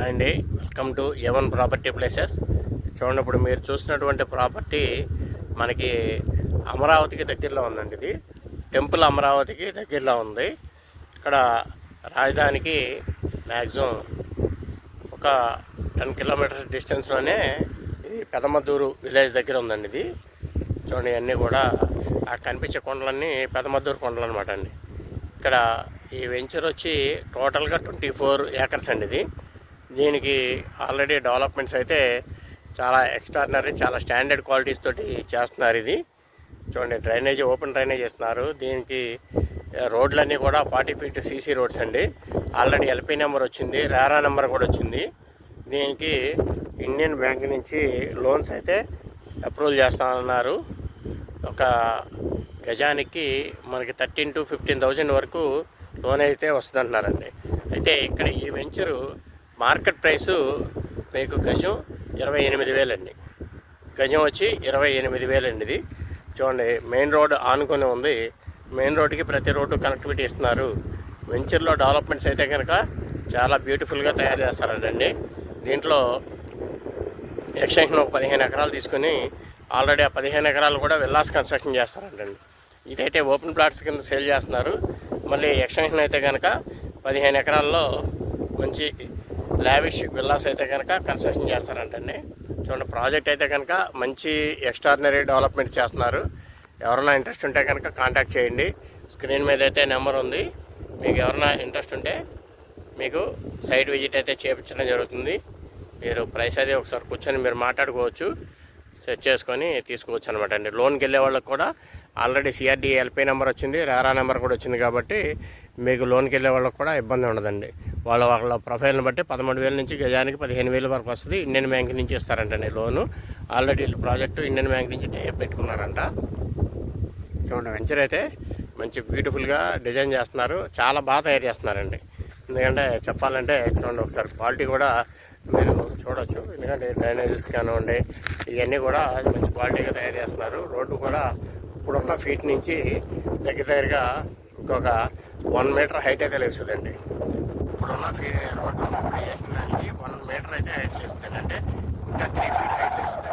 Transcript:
అండి, welcome to A1 property places. చూడండి, ఇప్పుడు మీరు చూసినటువంటి ప్రాపర్టీ మనకి అమరావతికి దగ్గరలో ఉందండి. ఇది టెంపుల్ అమరావతికి దగ్గరలో ఉంది. ఇక్కడ రాజధానికి మ్యాక్సిమం ఒక 10 కిలోమీటర్స్ డిస్టెన్స్లోనే ఇది పెదమద్దూరు విలేజ్ దగ్గర ఉందండి. ఇది చూడండి, ఇవన్నీ కూడా ఆ కనిపించే కొండలన్నీ పెదమద్దూరు కొండలు అనమాట అండి. ఇక్కడ ఈ వెంచర్ వచ్చి టోటల్గా 24 ఏకర్స్ అండి. ఇది దీనికి ఆల్రెడీ డెవలప్మెంట్స్ అయితే చాలా ఎక్స్ట్రాడినరీ, చాలా స్టాండర్డ్ క్వాలిటీస్ తోటి చేస్తున్నారు. ఇది చూడండి, డ్రైనేజ్, ఓపెన్ డ్రైనేజ్ చేస్తున్నారు. దీనికి రోడ్లన్నీ కూడా 40 ఫీట్ సీసీ రోడ్స్ అండి. ఆల్రెడీ ఎల్పీ నెంబర్ వచ్చింది, రేరా నెంబర్ కూడా వచ్చింది. దీనికి ఇండియన్ బ్యాంక్ నుంచి లోన్స్ అయితే అప్రూవల్ చేస్తామన్నారు. ఒక గజానికి మనకి 13,000 to 15,000 వరకు లోన్ అయితే వస్తుందంటున్నారండి. అయితే ఇక్కడ ఈ వెంచరు మార్కెట్ ప్రైసు మీకు గజం 28,000 అండి. గజం వచ్చి 28,000 అండి. ఇది చూడండి, మెయిన్ రోడ్ ఆనుకొని ఉంది. మెయిన్ రోడ్డుకి ప్రతి రోడ్డు కనెక్టివిటీ ఇస్తున్నారు. వెంచర్లో డెవలప్మెంట్స్ అయితే కనుక చాలా బ్యూటిఫుల్గా తయారు చేస్తారండి. దీంట్లో ఎక్స్టెన్షన్ ఒక 15 ఎకరాలు తీసుకుని ఆల్రెడీ ఆ 15 ఎకరాలు కూడా విల్లాస్ కన్స్ట్రక్షన్ చేస్తారండి. ఇదైతే ఓపెన్ ప్లాట్స్ కింద సేల్ చేస్తున్నారు. మళ్ళీ ఎక్స్టెన్షన్ అయితే కనుక 15 ఎకరాల్లో మంచి లావిష్ విల్లాస్ అయితే కనుక కన్స్ట్రక్షన్ చేస్తారంటండి. చూడండి, ప్రాజెక్ట్ అయితే కనుక మంచి ఎక్స్ట్రాడినరీ డెవలప్మెంట్ చేస్తున్నారు. ఎవరైనా ఇంట్రెస్ట్ ఉంటే కనుక కాంటాక్ట్ చేయండి. స్క్రీన్ మీద అయితే నెంబర్ ఉంది. మీకు ఎవరైనా ఇంట్రెస్ట్ ఉంటే మీకు సైట్ విజిట్ అయితే చేయించడం జరుగుతుంది. మీరు ప్రైస్ అది ఒకసారి కూర్చొని మీరు మాట్లాడుకోవచ్చు, సెట్ చేసుకొని తీసుకోవచ్చు అనమాట అండి. లోన్కి వెళ్ళే వాళ్ళకి కూడా ఆల్రెడీ సిఆర్డీ ఎల్పీ నెంబర్ వచ్చింది, రేరా నెంబర్ కూడా వచ్చింది. కాబట్టి మీకు లోన్కి వెళ్ళే వాళ్ళకి కూడా ఇబ్బంది ఉండదండి. వాళ్ళ ప్రొఫైల్ని బట్టి 13,000 నుంచి గజానికి 15,000 వరకు వస్తుంది. ఇండియన్ బ్యాంక్ నుంచి ఇస్తారంటండి లోను. ఆల్రెడీ ప్రాజెక్టు ఇండియన్ బ్యాంక్ నుంచి టైప్ పెట్టుకున్నారంట. చూడండి, వెంచర్ అయితే మంచి బ్యూటిఫుల్గా డిజైన్ చేస్తున్నారు. చాలా బాగా తయారు చేస్తున్నారండి. ఎందుకంటే చెప్పాలంటే చూడండి, ఒకసారి క్వాలిటీ కూడా మీరు చూడవచ్చు. ఎందుకంటే డ్రైనేజెస్ కానివ్వండి, ఇవన్నీ కూడా మంచి క్వాలిటీగా తయారు చేస్తున్నారు. రోడ్డు కూడా ఇప్పుడున్న ఫీట్ నుంచి దగ్గరగా ఇంకొక 1 మీటర్ హైట్ అయితే లేస్తుందండి. ఇప్పుడున్న రోడ్డు ఉన్నప్పుడు వేసిన దానికి 1 మీటర్ అయితే హైట్ లేస్తుంది. అంటే ఇంకా 3 ఫీట్ హైట్ లేస్తుంది.